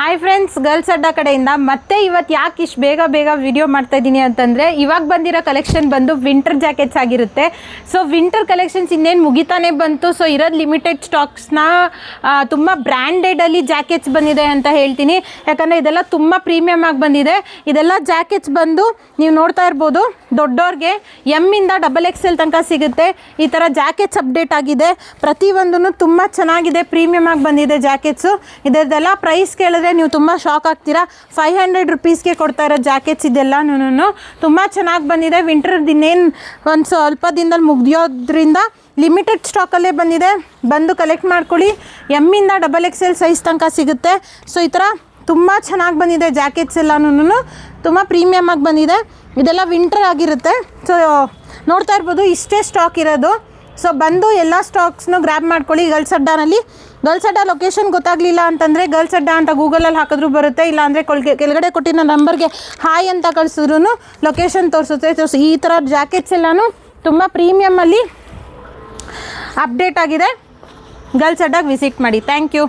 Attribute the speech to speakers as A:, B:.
A: Hi friends, girls ಅಡ್ಡ ಕಡೆಯಿಂದ ಮತ್ತೆ ಇವತ್ತು ಯಾಕೆ ಇಷ್ಟು ಬೇಗ ವಿಡಿಯೋ ಮಾಡ್ತಾ ಇದ್ದೀನಿ ಅಂತಂದರೆ, ಇವಾಗ ಬಂದಿರೋ ಕಲೆಕ್ಷನ್ ಬಂದು ವಿಂಟರ್ ಜಾಕೆಟ್ಸ್ ಆಗಿರುತ್ತೆ. ಸೊ ವಿಂಟರ್ ಕಲೆಕ್ಷನ್ಸ್ ಇನ್ನೇನು ಮುಗಿತಾನೆ ಬಂತು. ಸೊ ಇರೋದು ಲಿಮಿಟೆಡ್ ಸ್ಟಾಕ್ಸ್ನ ತುಂಬ ಬ್ರ್ಯಾಂಡೆಡಲ್ಲಿ ಜಾಕೆಟ್ಸ್ ಬಂದಿದೆ ಅಂತ ಹೇಳ್ತೀನಿ. ಯಾಕಂದರೆ ಇದೆಲ್ಲ ತುಂಬ ಪ್ರೀಮಿಯಮ್ ಆಗಿ ಬಂದಿದೆ. ಇದೆಲ್ಲ ಜಾಕೆಟ್ಸ್ ಬಂದು ನೀವು ನೋಡ್ತಾ ಇರ್ಬೋದು, ದೊಡ್ಡವ್ರಿಗೆ ಎಮ್ಮಿಂದ XXL ತನಕ ಸಿಗುತ್ತೆ. ಈ ಥರ ಜಾಕೆಟ್ಸ್ ಅಪ್ಡೇಟ್ ಆಗಿದೆ. ಪ್ರತಿಯೊಂದೂ ತುಂಬ ಚೆನ್ನಾಗಿದೆ, ಪ್ರೀಮಿಯಮ್ ಆಗಿ ಬಂದಿದೆ ಜಾಕೆಟ್ಸು. ಇದರದೆಲ್ಲ ಪ್ರೈಸ್ ಕೇಳಿದ್ರೆ ನೀವು ತುಂಬ ಶಾಕ್ ಆಗ್ತೀರಾ. 500 ರುಪೀಸ್ಗೆ ಕೊಡ್ತಾ ಇರೋ ಜಾಕೆಟ್ಸ್ ಇದೆಲ್ಲನೂ ತುಂಬ ಚೆನ್ನಾಗಿ ಬಂದಿದೆ. ವಿಂಟರ್ ಇನ್ನೇನು ಒಂದು ಸ್ವಲ್ಪ ದಿನದಲ್ಲಿ ಮುಗಿಯೋದ್ರಿಂದ ಲಿಮಿಟೆಡ್ ಸ್ಟಾಕಲ್ಲೇ ಬಂದಿದೆ. ಬಂದು ಕಲೆಕ್ಟ್ ಮಾಡ್ಕೊಳ್ಳಿ. ಎಮ್ಮಿಂದ XXL ಸೈಜ್ ತನಕ ಸಿಗುತ್ತೆ. ಸೊ ಈ ಥರ ತುಂಬ ಚೆನ್ನಾಗಿ ಬಂದಿದೆ ಜಾಕೆಟ್ಸ್ ಎಲ್ಲನೂ, ತುಂಬ ಪ್ರೀಮಿಯಮ್ ಆಗಿ ಬಂದಿದೆ. ಇದೆಲ್ಲ ವಿಂಟರ್ ಆಗಿರುತ್ತೆ. ಸೊ ನೋಡ್ತಾ ಇರ್ಬೋದು, ಇಷ್ಟೇ ಸ್ಟಾಕ್ ಇರೋದು. ಸೊ ಬಂದು ಎಲ್ಲ ಸ್ಟಾಕ್ಸ್ನು ಗ್ರ್ಯಾಬ್ ಮಾಡ್ಕೊಳ್ಳಿ. ಗರ್ಲ್ಸ್ ಅಡ್ಡ ಲೊಕೇಶನ್ ಗೊತ್ತಾಗಲಿಲ್ಲ ಅಂತಂದರೆ ಗರ್ಲ್ಸ್ ಅಡ್ಡ ಅಂತ ಗೂಗಲಲ್ಲಿ ಹಾಕಿದ್ರೂ ಬರುತ್ತೆ. ಇಲ್ಲಾಂದರೆ ಕೆಳಗಡೆ ಕೊಟ್ಟಿರೋ ನಂಬರ್ಗೆ ಹಾಯ್ ಅಂತ ಕಳಿಸಿದ್ರೂ ಲೊಕೇಶನ್ ತೋರಿಸುತ್ತೆ. ಸೊ ಈ ಥರ ಜಾಕೆಟ್ಸ್ ಎಲ್ಲನೂ ತುಂಬ ಪ್ರೀಮಿಯಮಲ್ಲಿ ಅಪ್ಡೇಟ್ ಆಗಿದೆ. ಗರ್ಲ್ಸ್ ಅಡ್ಡಾಗೆ ವಿಸಿಟ್ ಮಾಡಿ. Thank you.